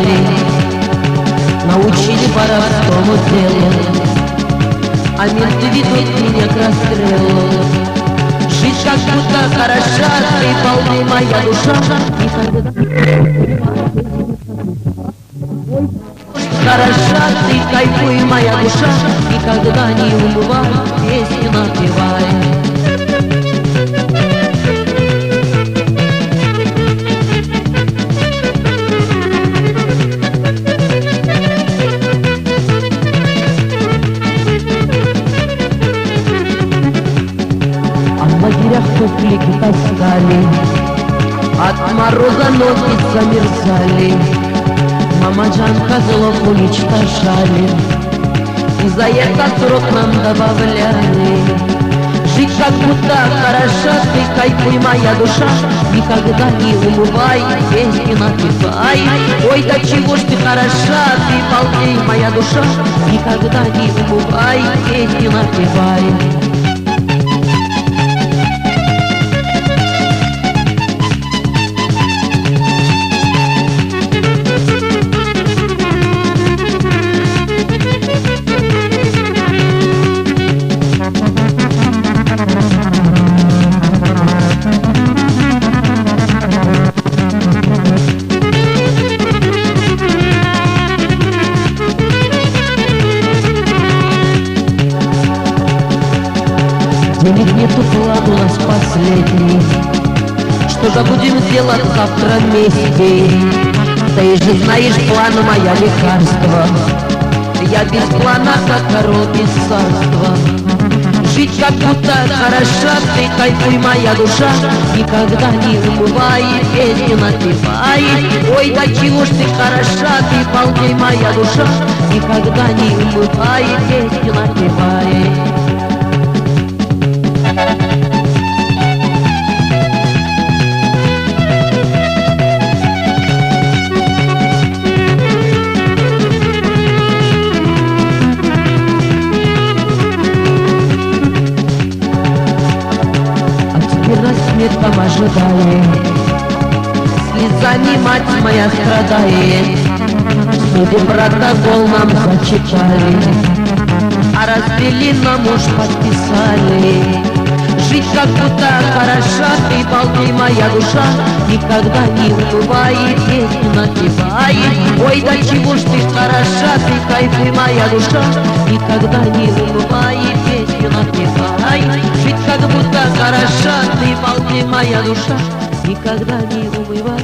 назвали, научили воровскому делу, а менты ведут меня к расстрелу. Жизнь как будто хороша, ты полны моя душа. Хороша, ты кайфуй, моя душа, никогда не умывай, песни напевай. В лагерях туфлики таскали, от мороза ноги замерзали. Мамаджан козлов уничтожали, и за это срок нам добавляли. Жить как будто хороша, ты кайфуй, моя душа, никогда не умывай, песни напевай. Ой, да чего ж ты хороша, ты полней, моя душа, никогда не умывай, песни напевай. Денег нету, план у нас последний, что же будем делать завтра вместе? Ты же знаешь, план моя лекарство, я без плана, как король без царства. Жить как будто хороша, ты кайфуй, моя душа, никогда не умывай, песни напевай. Ой, да чего ж ты хороша, ты полней, моя душа, никогда не умывай, песни напевай. Смерть там ожидает, слезами мать моя страдает. Судим протокол нам зачитали, а распили нам уж подписали. Жить как будто хороша, ты полней, моя душа, никогда не умывай, песни напевай. Ой, да чего ж ты хороша, ты кайфуй, моя душа, никогда не умывай, песни напевай. Жить как будто хороша, ты полней, моя душа, никогда не умывай.